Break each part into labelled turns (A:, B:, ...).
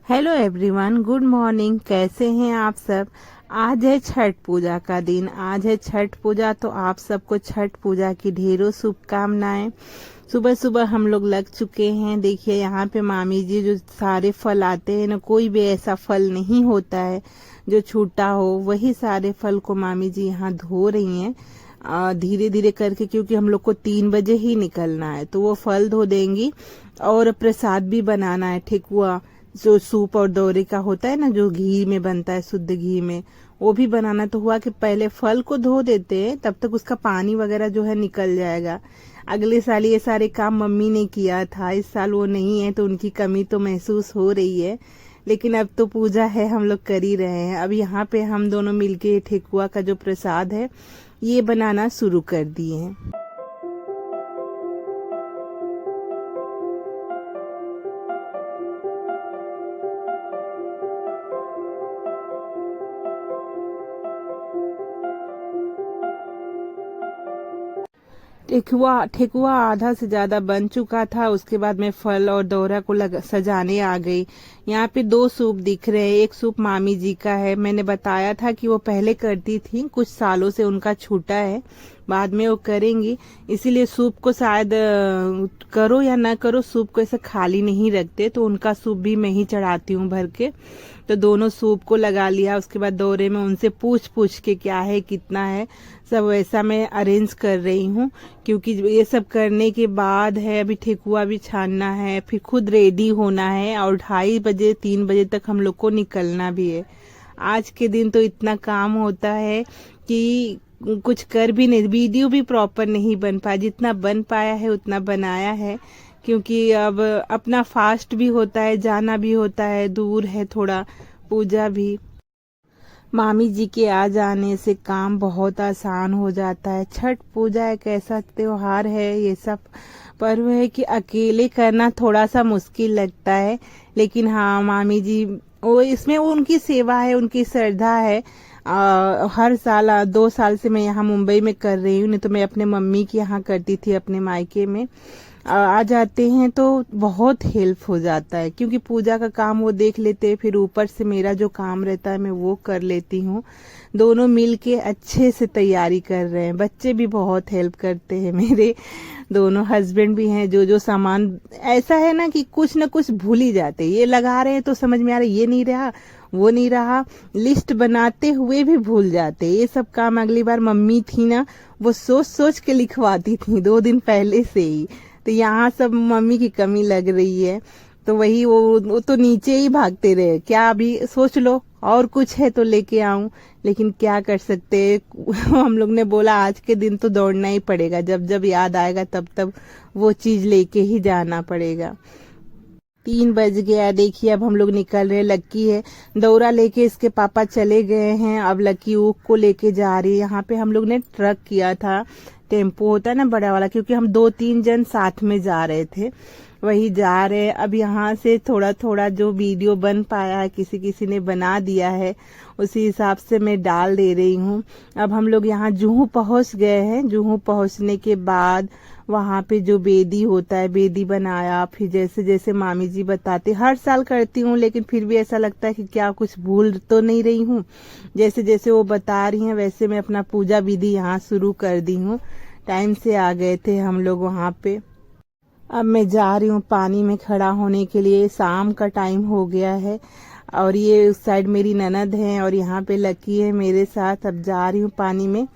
A: Hello everyone, good morning. कैसे हैं आप सब। आज है छठ पूजा का दिन। आज है छठ पूजा, तो आप सबको छठ पूजा की ढेरों शुभकामनाएं। सुबह सुबह हम लोग लग चुके हैं। देखिए यहाँ पे मामी जी जो सारे फल आते हैं ना, कोई भी ऐसा फल नहीं होता है जो छूटा हो, वही सारे फल को मामी जी यहाँ धो रही हैं धीरे धीरे करके, क्योंकि हम लोग को 3 बजे ही निकलना है। तो वो फल धो देंगी और प्रसाद भी बनाना है, ठेकुआ जो सूप और दौरे का होता है ना, जो घी में बनता है, शुद्ध घी में, वो भी बनाना। तो हुआ कि पहले फल को धो देते हैं, तब तक उसका पानी वगैरह जो है निकल जाएगा। अगले साल ये सारे काम मम्मी ने किया था, इस साल वो नहीं है तो उनकी कमी तो महसूस हो रही है। लेकिन अब तो पूजा है, हम लोग कर ही रहे हैं। अब यहाँ पे हम दोनों मिलके ठेकुआ का जो प्रसाद है ये बनाना शुरू कर दिए हैं। ठेकुआ ठेकुआ आधा से ज्यादा बन चुका था। उसके बाद मैं फल और दौरा को सजाने आ गई। यहाँ पे 2 सूप दिख रहे हैं। एक सूप मामी जी का है, मैंने बताया था कि वो पहले करती थी, कुछ सालों से उनका छूटा है, बाद में वो करेंगी। इसीलिए सूप को शायद करो या ना करो, सूप को ऐसे खाली नहीं रखते, तो उनका सूप भी मैं ही चढ़ाती हूँ भर के। तो दोनों सूप को लगा लिया। उसके बाद दौरे में उनसे पूछ पूछ के क्या है कितना है सब वैसा मैं अरेंज कर रही हूँ, क्योंकि ये सब करने के बाद है अभी ठेकुआ भी छानना है, फिर खुद रेडी होना है, और 2:30 3 बजे तक हम लोग को निकलना भी है। आज के दिन तो इतना काम होता है कि कुछ कर भी नहीं, वीडियो भी प्रॉपर नहीं बन पाया। जितना बन पाया है उतना बनाया है, क्योंकि अब अपना फास्ट भी होता है, जाना भी होता है, दूर है थोड़ा पूजा भी। मामी जी के आ जाने से काम बहुत आसान हो जाता है। छठ पूजा एक ऐसा त्योहार है, ये सब पर्व है कि अकेले करना थोड़ा सा मुश्किल लगता है। लेकिन हाँ, मामी जी वो इसमें उनकी सेवा है, उनकी श्रद्धा है। हर साल 2 साल से मैं यहाँ मुंबई में कर रही हूँ, नहीं तो मैं अपने मम्मी के यहाँ करती थी, अपने मायके में। आ जाते हैं तो बहुत हेल्प हो जाता है, क्योंकि पूजा का काम वो देख लेते हैं, फिर ऊपर से मेरा जो काम रहता है मैं वो कर लेती हूँ। दोनों मिल के अच्छे से तैयारी कर रहे हैं। बच्चे भी बहुत हेल्प करते हैं मेरे, दोनों हस्बैंड भी हैं। जो जो सामान ऐसा है ना कि कुछ न कुछ भूल ही जाते, ये लगा रहे हैं तो समझ में आ रहा है ये नहीं रहा, वो नहीं रहा, लिस्ट बनाते हुए भी भूल जाते। ये सब काम अगली बार मम्मी थी ना, वो सोच सोच के लिखवाती थी 2 दिन पहले से ही। तो यहाँ सब मम्मी की कमी लग रही है। तो वही वो तो नीचे ही भागते रहे, क्या अभी सोच लो और कुछ है तो लेके आऊं, लेकिन क्या कर सकते हम लोग ने बोला आज के दिन तो दौड़ना ही पड़ेगा, जब जब याद आएगा तब तब वो चीज लेके ही जाना पड़ेगा। 3 बज गया। देखिए अब हम लोग निकल रहे। लक्की है, दौरा लेके इसके पापा चले गए हैं, अब लक्की ऊख को लेके जा रही है। यहाँ पे हम लोग ने ट्रक किया था, टेम्पो होता है ना बड़ा वाला, क्योंकि हम 2-3 जन साथ में जा रहे थे, वही जा रहे। अब यहाँ से थोड़ा थोड़ा जो वीडियो बन पाया है, किसी किसी ने बना दिया है, उसी हिसाब से मैं डाल दे रही हूँ। अब हम लोग यहाँ जुहू पहुँच गए हैं। जुहू पहुँचने के बाद वहाँ पे जो बेदी होता है, बेदी बनाया। फिर जैसे जैसे मामी जी बताते, हर साल करती हूँ, लेकिन फिर भी ऐसा लगता है कि क्या कुछ भूल तो नहीं रही हूँ। जैसे जैसे वो बता रही हैं वैसे मैं अपना पूजा विधि यहाँ शुरू कर दी हूँ। टाइम से आ गए थे हम लोग वहाँ पे। अब मैं जा रही हूँ पानी में खड़ा होने के लिए, शाम का टाइम हो गया है। और ये उस साइड मेरी ननद है और यहाँ पे लकी है मेरे साथ। अब जा रही हूँ पानी में,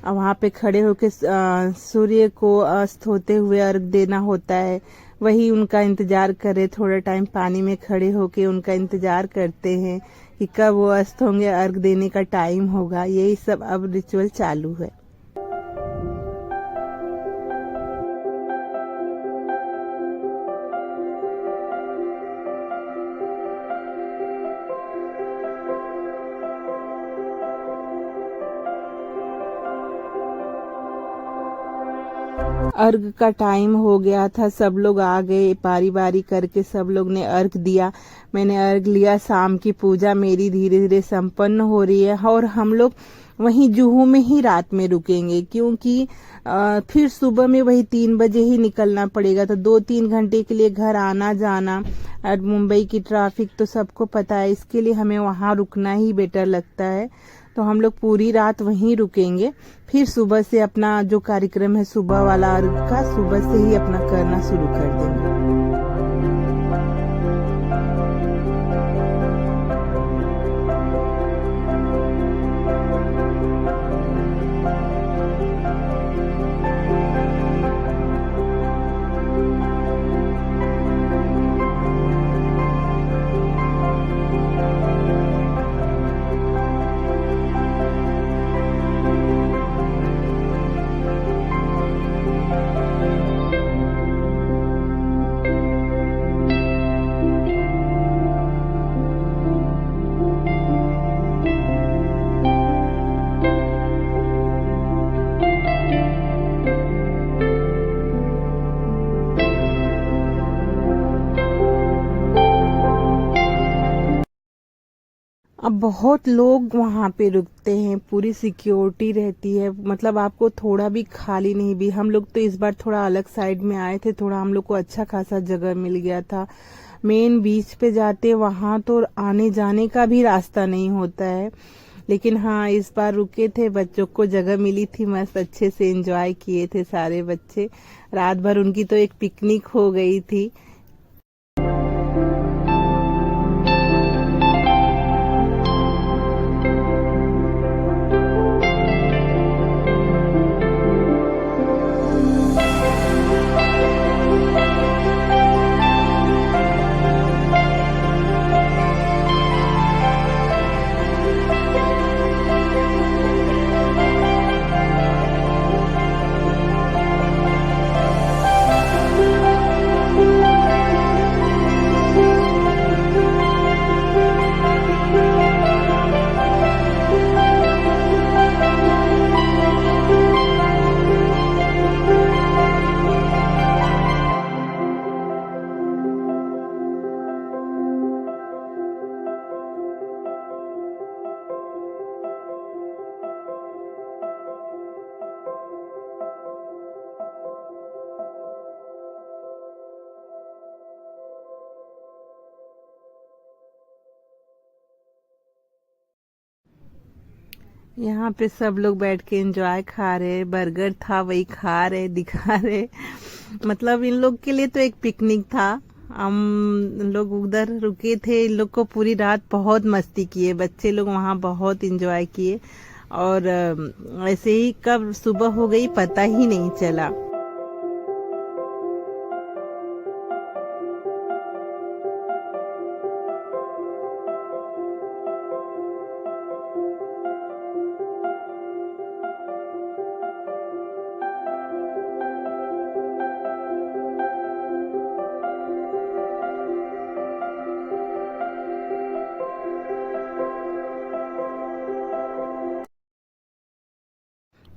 A: और वहाँ पे खड़े होके सूर्य को अस्त होते हुए अर्घ देना होता है, वही उनका इंतजार करे। थोड़ा टाइम पानी में खड़े होके उनका इंतजार करते हैं कि कब वो अस्त होंगे, अर्घ देने का टाइम होगा। यही सब अब रिचुअल चालू है। अर्घ का टाइम हो गया था, सब लोग आ गए, बारी बारी करके सब लोग ने अर्घ दिया। मैंने अर्घ लिया। शाम की पूजा मेरी धीरे धीरे संपन्न हो रही है, और हम लोग वहीं जुहू में ही रात में रुकेंगे, क्योंकि फिर सुबह में वही 3 बजे ही निकलना पड़ेगा। तो 2-3 घंटे के लिए घर आना जाना, और मुंबई की ट्रैफिक तो सबको पता है, इसके लिए हमें वहाँ रुकना ही बेटर लगता है। तो हम लोग पूरी रात वहीं रुकेंगे, फिर सुबह से अपना जो कार्यक्रम है सुबह वाला का सुबह से ही अपना करना शुरू कर देंगे। अब बहुत लोग वहाँ पे रुकते हैं, पूरी सिक्योरिटी रहती है, मतलब आपको थोड़ा भी खाली नहीं भी। हम लोग तो इस बार थोड़ा अलग साइड में आए थे, थोड़ा हम लोग को अच्छा खासा जगह मिल गया था। मेन बीच पे जाते वहाँ तो आने जाने का भी रास्ता नहीं होता है, लेकिन हाँ इस बार रुके थे, बच्चों को जगह मिली थी, मस्त अच्छे से एंजॉय किए थे सारे बच्चे। रात भर उनकी तो एक पिकनिक हो गई थी। यहाँ पे सब लोग बैठ के एंजॉय खा रहे, बर्गर था वही खा रहे, दिखा रहे। मतलब इन लोग के लिए तो एक पिकनिक था। हम लोग उधर रुके थे, इन लोग को पूरी रात बहुत मस्ती किए, बच्चे लोग वहाँ बहुत एंजॉय किए, और ऐसे ही कब सुबह हो गई पता ही नहीं चला।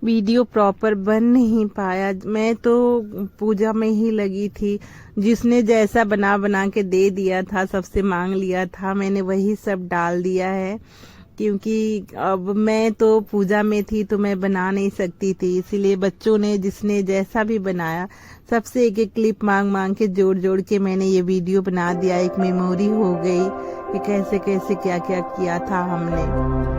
A: वीडियो प्रॉपर बन नहीं पाया, मैं तो पूजा में ही लगी थी। जिसने जैसा बना बना के दे दिया था, सबसे मांग लिया था, मैंने वही सब डाल दिया है, क्योंकि अब मैं तो पूजा में थी तो मैं बना नहीं सकती थी। इसीलिए बच्चों ने जिसने जैसा भी बनाया, सबसे एक एक क्लिप मांग मांग के जोड़ जोड़ के मैंने ये वीडियो बना दिया। एक मेमोरी हो गई कि कैसे कैसे क्या क्या किया था हमने।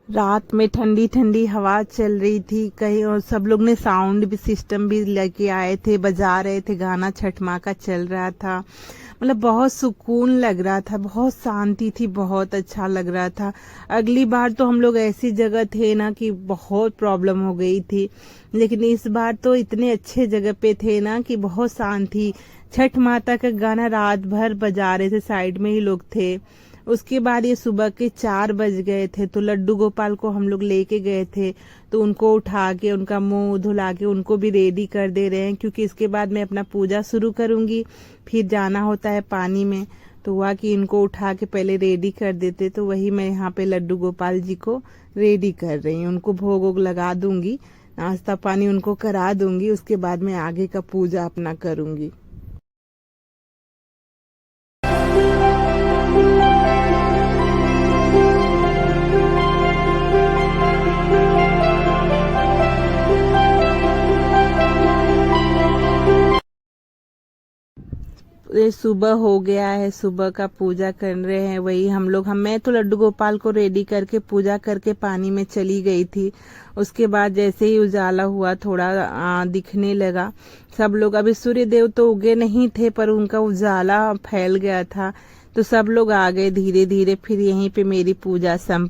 A: रात में ठंडी ठंडी हवा चल रही थी कहीं, और सब लोग ने साउंड भी सिस्टम भी लेके आए थे, बजा रहे थे गाना, छठ माँ का चल रहा था। मतलब बहुत सुकून लग रहा था, बहुत शांति थी, बहुत अच्छा लग रहा था। अगली बार तो हम लोग ऐसी जगह थे ना कि बहुत प्रॉब्लम हो गई थी, लेकिन इस बार तो इतने अच्छे जगह पे थे ना कि बहुत शांति। छठ माता का गाना रात भर बजा रहे थे, साइड में ही लोग थे, उसके बाद ये सुबह के 4 बज गए थे, तो लड्डू गोपाल को हम लोग लेके गए थे, तो उनको उठा के उनका मुंह धुला के उनको भी रेडी कर दे रहे हैं, क्योंकि इसके बाद मैं अपना पूजा शुरू करूंगी, फिर जाना होता है पानी में। तो हुआ कि इनको उठा के पहले रेडी कर देते, तो वही मैं यहाँ पे लड्डू गोपाल जी को रेडी कर रही हूँ। उनको भोग वोग लगा दूंगी, नाश्ता पानी उनको करा दूंगी, उसके बाद मैं आगे का पूजा अपना करूंगी। ये सुबह हो गया है, सुबह का पूजा कर रहे हैं वही हम लोग। मैं तो लड्डू गोपाल को रेडी करके पूजा करके पानी में चली गई थी। उसके बाद जैसे ही उजाला हुआ, थोड़ा दिखने लगा, सब लोग, अभी सूर्य देव तो उगे नहीं थे पर उनका उजाला फैल गया था, तो सब लोग आ गए धीरे धीरे। फिर यहीं पे मेरी पूजा संपन्न।